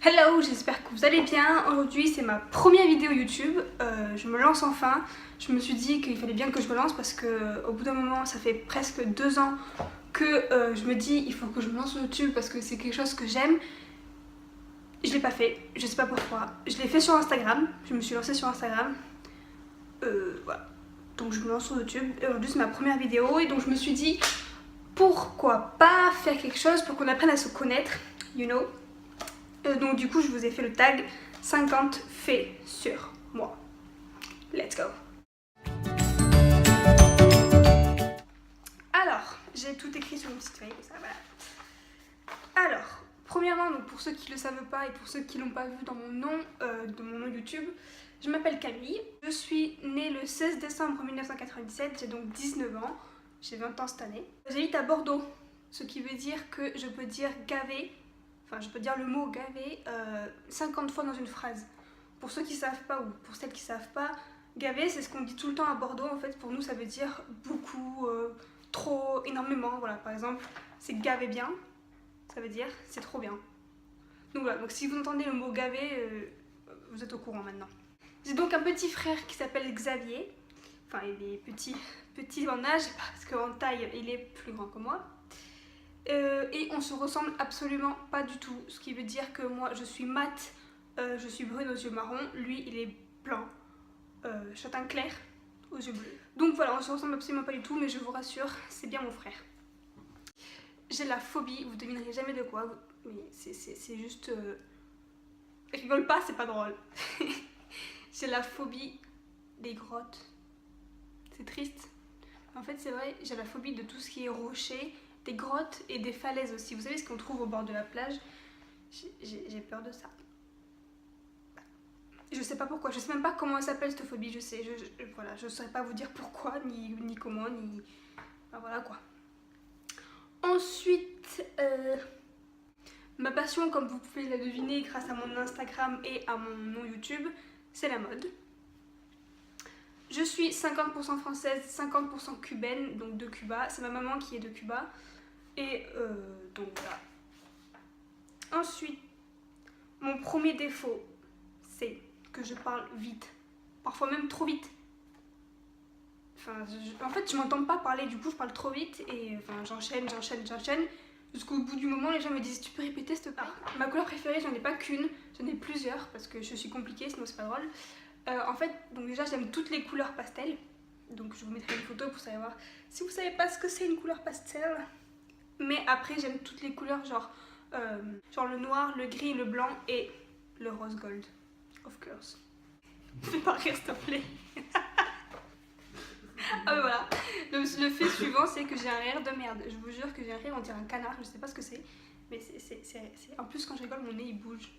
Hello, j'espère que vous allez bien. Aujourd'hui c'est ma première vidéo YouTube, je me lance enfin. Je me suis dit qu'il fallait bien que je me lance parce que au bout d'un moment ça fait presque 2 ans que je me dis il faut que je me lance sur YouTube parce que c'est quelque chose que j'aime. Je l'ai pas fait, je sais pas pourquoi. Je l'ai fait sur Instagram, je me suis lancée sur Instagram. Voilà. Donc je me lance sur YouTube et aujourd'hui c'est ma première vidéo et donc je me suis dit pourquoi pas faire quelque chose pour qu'on apprenne à se connaître, you know. Donc du coup je vous ai fait le tag 50 faits sur moi. Let's go. Alors, j'ai tout écrit sur une petite feuille, ça, voilà. Alors, premièrement, donc pour ceux qui ne le savent pas et pour ceux qui ne l'ont pas vu dans mon nom, de mon nom YouTube, je m'appelle Camille. Je suis née le 16 décembre 1997, j'ai donc 19 ans, j'ai 20 ans cette année. J'habite à Bordeaux, ce qui veut dire que je peux dire gavé. Enfin, je peux dire le mot gavé 50 fois dans une phrase. Pour ceux qui savent pas ou pour celles qui savent pas, gavé c'est ce qu'on dit tout le temps à Bordeaux. En fait, pour nous, ça veut dire beaucoup, trop, énormément. Voilà, par exemple, c'est gavé bien, ça veut dire c'est trop bien. Donc voilà, donc si vous entendez le mot gavé, vous êtes au courant maintenant. J'ai donc un petit frère qui s'appelle Xavier. Enfin, il est petit en âge parce qu'en taille, il est plus grand que moi. Et on se ressemble absolument pas du tout, ce qui veut dire que moi je suis mat, je suis brune aux yeux marrons, lui il est blanc, châtain clair aux yeux bleus. Donc voilà, on se ressemble absolument pas du tout, mais je vous rassure, c'est bien mon frère. J'ai la phobie, vous devinerez jamais de quoi, mais c'est juste... rigole pas, c'est pas drôle. J'ai la phobie des grottes. C'est triste. En fait c'est vrai, j'ai la phobie de tout ce qui est rocher, des grottes et des falaises aussi. Vous savez ce qu'on trouve au bord de la plage? J'ai peur de ça. Je sais pas pourquoi, je sais même pas comment elle s'appelle cette phobie, voilà, je saurais pas vous dire pourquoi, ni comment, ni... Enfin, voilà quoi. Ensuite, ma passion, comme vous pouvez la deviner grâce à mon Instagram et à mon nom YouTube, c'est la mode. Je suis 50% française, 50% cubaine, donc de Cuba. C'est ma maman qui est de Cuba. Et donc voilà. Ensuite, mon premier défaut, c'est que je parle vite. Parfois même trop vite. Enfin, en fait, je m'entends pas parler, du coup je parle trop vite et enfin, j'enchaîne. Jusqu'au bout du moment, les gens me disent tu peux répéter s'il te plaît. Ma couleur préférée, j'en ai pas qu'une, j'en ai plusieurs parce que je suis compliquée, sinon c'est pas drôle. En fait, donc déjà j'aime toutes les couleurs pastel. Donc je vous mettrai une photo pour savoir si vous savez pas ce que c'est une couleur pastel. Mais après j'aime toutes les couleurs genre le noir, le gris, le blanc et le rose gold. Of course. Fais pas rire s'il te plaît. Ah mais voilà. Le fait suivant c'est que j'ai un rire de merde. Je vous jure que j'ai un rire, on dirait un canard, je sais pas ce que c'est. Mais c'est... En plus quand je rigole mon nez il bouge.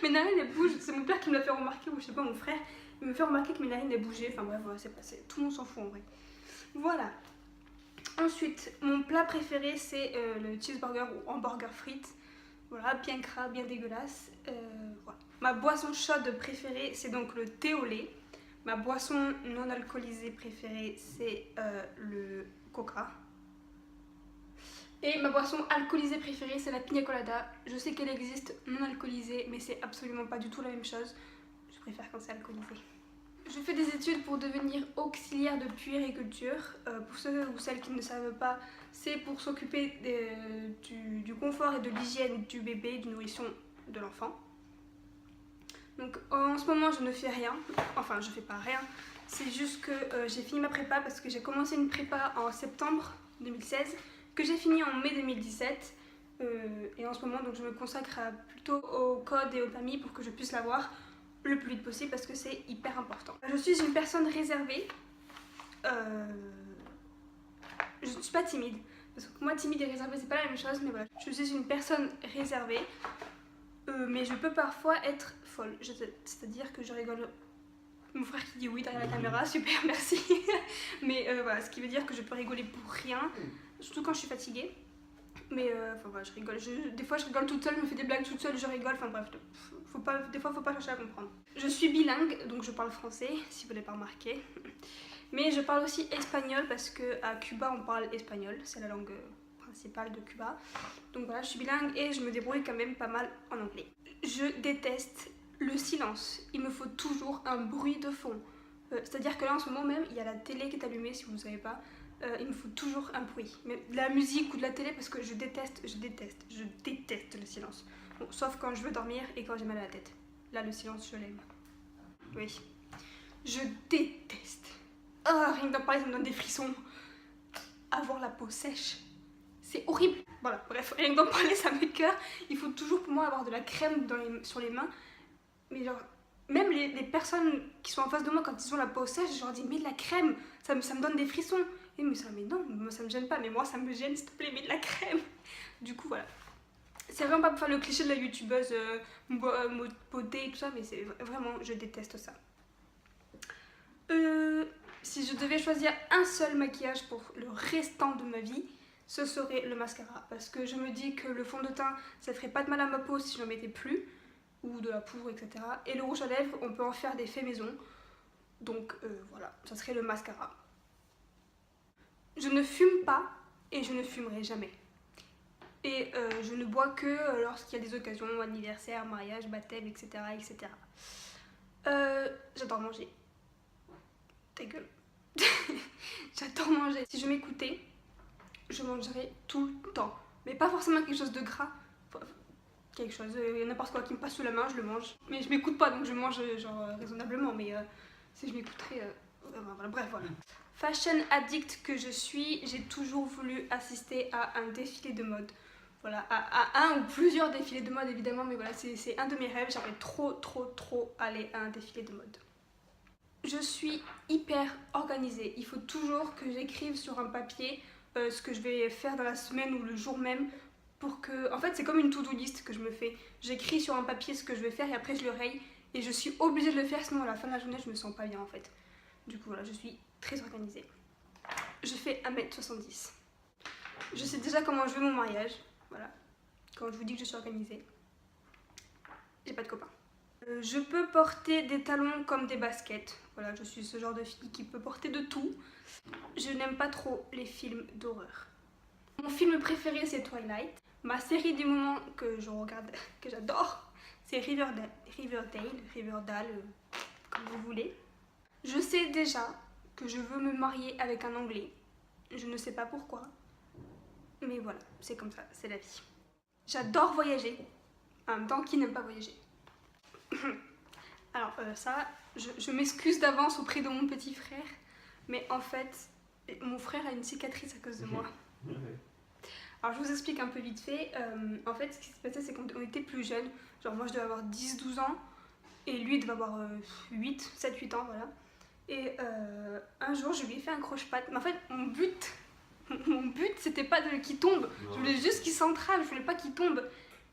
Mes narines elles bougent. C'est mon père qui me l'a fait remarquer ou je sais pas mon frère. Il me fait remarquer que mes narines elles bougeaient. Enfin bref voilà, c'est passé. Tout le monde s'en fout en vrai. Voilà. Ensuite, mon plat préféré c'est le cheeseburger ou hamburger frites. Voilà, bien gras, bien dégueulasse. Voilà. Ma boisson chaude préférée c'est donc le thé au lait. Ma boisson non alcoolisée préférée c'est le coca. Et ma boisson alcoolisée préférée c'est la pina colada. Je sais qu'elle existe non alcoolisée mais c'est absolument pas du tout la même chose. Je préfère quand c'est alcoolisé. Je fais des études pour devenir auxiliaire de puériculture. Pour ceux ou celles qui ne savent pas, c'est pour s'occuper du confort et de l'hygiène du bébé, du nourrisson de l'enfant. Donc en ce moment je ne fais rien, enfin je fais pas rien, c'est juste que j'ai fini ma prépa parce que j'ai commencé une prépa en septembre 2016, que j'ai fini en mai 2017. Et en ce moment donc je me consacre plutôt au code et au permis pour que je puisse l'avoir le plus vite possible parce que c'est hyper important. Je suis une personne réservée. Je ne suis pas timide. Parce que moi timide et réservée c'est pas la même chose mais voilà. Je suis une personne réservée. Mais je peux parfois être folle. C'est-à-dire que je rigole. Mon frère qui dit oui derrière la caméra, super merci. Mais voilà, ce qui veut dire que je peux rigoler pour rien. Surtout quand je suis fatiguée. Mais enfin voilà, je rigole. Des fois je rigole toute seule, je me fais des blagues toute seule, je rigole. Enfin bref, des fois faut pas chercher à comprendre. Je suis bilingue, donc je parle français, si vous l'avez pas remarqué. Mais je parle aussi espagnol parce qu'à Cuba on parle espagnol, c'est la langue principale de Cuba. Donc voilà, je suis bilingue et je me débrouille quand même pas mal en anglais. Je déteste le silence. Il me faut toujours un bruit de fond. C'est-à-dire que là en ce moment même, il y a la télé qui est allumée si vous ne savez pas. Il me faut toujours un bruit. Mais de la musique ou de la télé parce que je déteste le silence. Bon, sauf quand je veux dormir et quand j'ai mal à la tête. Là le silence je l'aime. Oui. Je déteste. Oh, rien que d'en parler ça me donne des frissons. Avoir la peau sèche. C'est horrible. Voilà, bref, rien que d'en parler ça m'écoeure. Il faut toujours pour moi avoir de la crème sur les mains. Mais genre, même les personnes qui sont en face de moi quand ils ont la peau sèche, je leur dis mets de la crème, ça me donne des frissons. Et mais non, moi ça me gêne pas, mais moi ça me gêne, s'il te plaît, mets de la crème. Du coup voilà. C'est vraiment pas pour faire le cliché de la youtubeuse potée et tout ça, mais c'est vraiment, je déteste ça. Si je devais choisir un seul maquillage pour le restant de ma vie, ce serait le mascara. Parce que je me dis que le fond de teint, ça ferait pas de mal à ma peau si je n'en mettais plus. Ou de la poudre, etc. Et le rouge à lèvres, on peut en faire des faits maison. Donc voilà, ça serait le mascara. Je ne fume pas et je ne fumerai jamais. Et je ne bois que lorsqu'il y a des occasions, anniversaire, mariage, baptême, etc. etc. J'adore manger. Ta gueule. J'adore manger. Si je m'écoutais, je mangerais tout le temps. Mais pas forcément quelque chose de gras. Quelque chose, n'importe quoi qui me passe sous la main, je le mange. Mais je m'écoute pas, donc je mange genre raisonnablement. Mais si je m'écouterais... voilà, bref, voilà. Fashion addict que je suis, j'ai toujours voulu assister à un défilé de mode. Voilà, à un ou plusieurs défilés de mode évidemment, mais voilà, c'est un de mes rêves. J'aimerais trop aller à un défilé de mode. Je suis hyper organisée. Il faut toujours que j'écrive sur un papier ce que je vais faire dans la semaine ou le jour même. Pour que... En fait, c'est comme une to-do list que je me fais. J'écris sur un papier ce que je vais faire et après je le raye. Et je suis obligée de le faire, sinon à la fin de la journée, je me sens pas bien en fait. Du coup, voilà, je suis très organisée. Je fais 1m70. Je sais déjà comment je veux mon mariage. Voilà. Quand je vous dis que je suis organisée. J'ai pas de copain. Je peux porter des talons comme des baskets. Voilà, je suis ce genre de fille qui peut porter de tout. Je n'aime pas trop les films d'horreur. Mon film préféré, c'est Twilight. Ma série du moment que je regarde, que j'adore, c'est Riverdale, comme vous voulez. Je sais déjà que je veux me marier avec un Anglais. Je ne sais pas pourquoi. Mais voilà, c'est comme ça, c'est la vie. J'adore voyager. En même temps, qui n'aime pas voyager? Alors ça, je m'excuse d'avance auprès de mon petit frère. Mais en fait, mon frère a une cicatrice à cause de moi. Alors je vous explique un peu vite fait. En fait, ce qui s'est passé, c'est qu'on était plus jeunes. Genre moi je devais avoir 10-12 ans et lui il devait avoir 7-8 ans, voilà. Et un jour je lui ai fait un croche-patte. Mais en fait mon but c'était pas qu'il tombe. Je voulais juste qu'il s'entrave, je voulais pas qu'il tombe.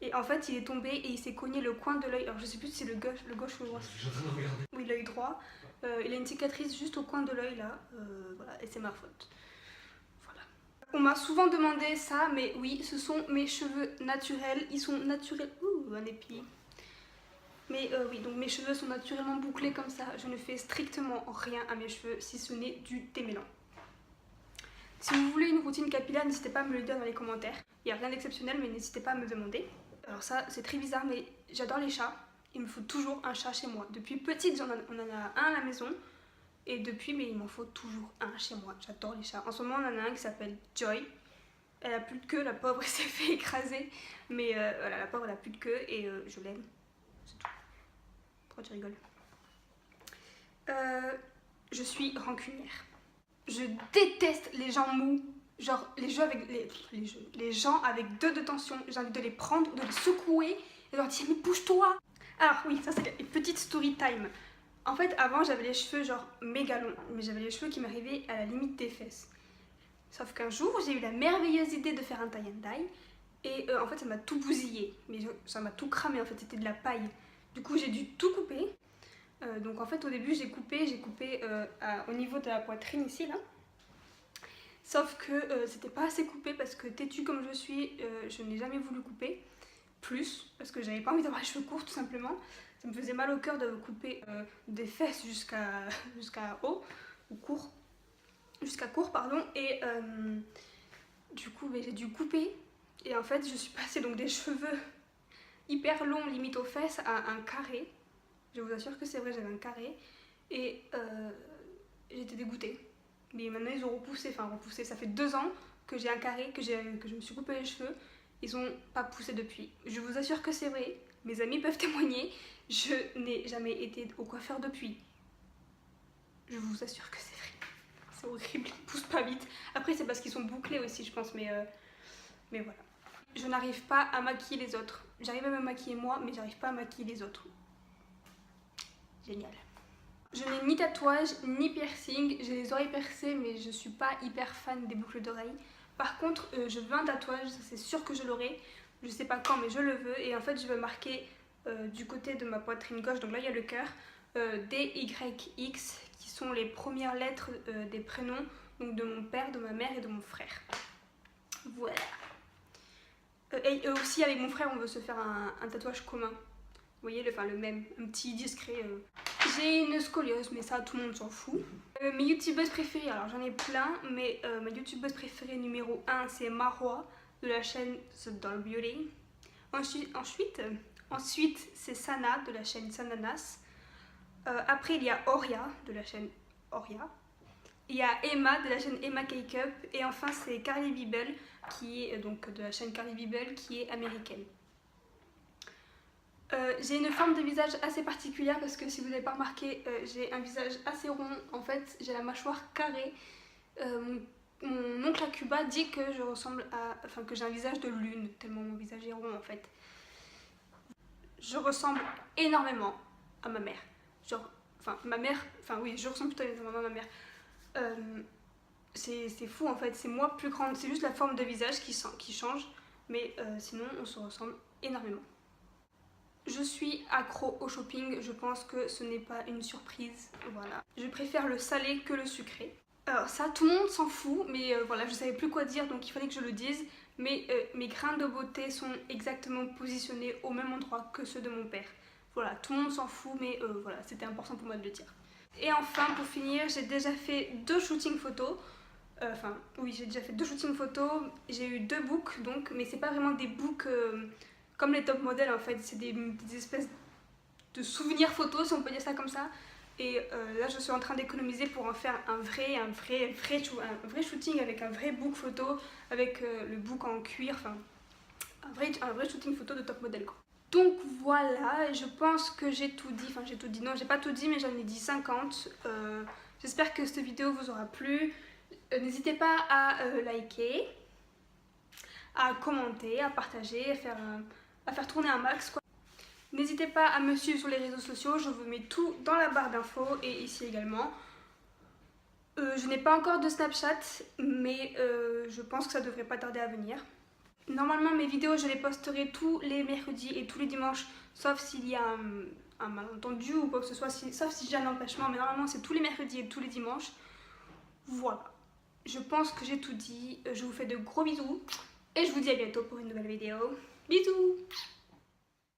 Et en fait il est tombé et il s'est cogné le coin de l'œil. Alors je sais plus si c'est le gauche ou le droit. Oui, l'œil droit. Il a une cicatrice juste au coin de l'œil là. Voilà, et c'est ma faute. On m'a souvent demandé ça, mais oui, ce sont mes cheveux naturels. Ils sont naturels. Ouh, un épi. Mais oui, donc mes cheveux sont naturellement bouclés comme ça. Je ne fais strictement rien à mes cheveux, si ce n'est du démêlant. Si vous voulez une routine capillaire, n'hésitez pas à me le dire dans les commentaires. Il n'y a rien d'exceptionnel, mais n'hésitez pas à me demander. Alors ça, c'est très bizarre, mais j'adore les chats. Il me faut toujours un chat chez moi. Depuis petite, on en a un à la maison. Et depuis, mais il m'en faut toujours un chez moi. J'adore les chats. En ce moment, on en a un qui s'appelle Joy. Elle a plus de queue, la pauvre, elle s'est fait écraser. Mais voilà, la pauvre, elle a plus de queue et je l'aime. C'est tout. Pourquoi tu rigoles? Je suis rancunière. Je déteste les gens mous. Genre, les gens avec deux de tension. J'ai envie de les prendre, de les secouer et de leur dire, mais bouge-toi. Alors oui, ça c'est une petite story time. En fait, avant, j'avais les cheveux genre méga longs, mais j'avais les cheveux qui m'arrivaient à la limite des fesses. Sauf qu'un jour, j'ai eu la merveilleuse idée de faire un tie and dye, et en fait, ça m'a tout bousillé. Mais ça m'a tout cramé, en fait, c'était de la paille. Du coup, j'ai dû tout couper. Donc en fait, au début, j'ai coupé au niveau de la poitrine ici, là. Sauf que c'était pas assez coupé parce que têtue comme je suis, je n'ai jamais voulu couper. Plus, parce que j'avais pas envie d'avoir les cheveux courts, tout simplement. Ça me faisait mal au cœur de couper des fesses jusqu'à haut, ou court, jusqu'à court, pardon, et Du coup j'ai dû couper et en fait je suis passée donc des cheveux hyper longs limite aux fesses à un carré. Je vous assure que c'est vrai, j'avais un carré et j'étais dégoûtée. Mais maintenant ils ont repoussé, ça fait 2 ans que j'ai un carré, que je me suis coupé les cheveux. Ils ont pas poussé depuis. Je vous assure que c'est vrai, mes amis peuvent témoigner, je n'ai jamais été au coiffeur depuis. Je vous assure que c'est vrai. C'est horrible, ils poussent pas vite. Après c'est parce qu'ils sont bouclés aussi je pense, mais voilà. Je n'arrive pas à maquiller les autres. J'arrive à me maquiller moi, mais j'arrive pas à maquiller les autres. Génial. Je n'ai ni tatouage, ni piercing. J'ai les oreilles percées, mais je suis pas hyper fan des boucles d'oreilles. Par contre, je veux un tatouage, c'est sûr que je l'aurai. Je sais pas quand, mais je le veux. Et en fait, je veux marquer du côté de ma poitrine gauche, donc là il y a le cœur, DYX, qui sont les premières lettres des prénoms donc de mon père, de ma mère et de mon frère. Voilà. Et aussi avec mon frère, on veut se faire un tatouage commun. Vous voyez, le même, un petit discret. J'ai une scoliose, mais ça tout le monde s'en fout. Mes youtubeuses préférées, alors j'en ai plein, mais ma youtubeuse préférée numéro 1 c'est Marwa de la chaîne The Doll Beauty. Ensuite c'est Sana de la chaîne Sananas. Après il y a Oria de la chaîne Oria. Il y a Emma de la chaîne Emma Cake-up. Et enfin c'est Carly Bibel qui est donc de la chaîne Carly Bibel qui est américaine. J'ai une forme de visage assez particulière parce que si vous n'avez pas remarqué, j'ai un visage assez rond. En fait, j'ai la mâchoire carrée. Mon oncle à Cuba dit que je ressemble à... Enfin, que j'ai un visage de lune, tellement mon visage est rond en fait. Je ressemble énormément à ma mère. Genre, oui, je ressemble plutôt énormément à ma mère. C'est fou en fait, c'est moi plus grande, c'est juste la forme de visage qui change. Mais sinon, on se ressemble énormément. Je suis accro au shopping, je pense que ce n'est pas une surprise, voilà. Je préfère le salé que le sucré. Alors ça, tout le monde s'en fout, mais voilà, je savais plus quoi dire, donc il fallait que je le dise. Mais mes grains de beauté sont exactement positionnés au même endroit que ceux de mon père. Voilà, tout le monde s'en fout, mais voilà, c'était important pour moi de le dire. Et enfin, pour finir, j'ai déjà fait 2 shootings photos. J'ai déjà fait 2 shootings photos, j'ai eu 2 books, donc, mais c'est pas vraiment des books... comme les top modèles en fait, c'est des espèces de souvenirs photos si on peut dire ça comme ça. Et là je suis en train d'économiser pour en faire un vrai shooting avec un vrai book photo, avec le book en cuir, enfin un vrai shooting photo de top modèle quoi. Donc voilà, je pense que j'ai tout dit, non j'ai pas tout dit mais j'en ai dit 50. J'espère que cette vidéo vous aura plu. N'hésitez pas à liker, à commenter, à partager, à faire tourner un max quoi. N'hésitez pas à me suivre sur les réseaux sociaux, je vous mets tout dans la barre d'infos et ici également. Je n'ai pas encore de Snapchat, mais je pense que ça devrait pas tarder à venir. Normalement mes vidéos je les posterai tous les mercredis et tous les dimanches, sauf s'il y a un malentendu ou quoi que ce soit, sauf si j'ai un empêchement, mais normalement c'est tous les mercredis et tous les dimanches. Voilà, je pense que j'ai tout dit, je vous fais de gros bisous et je vous dis à bientôt pour une nouvelle vidéo. Bisous!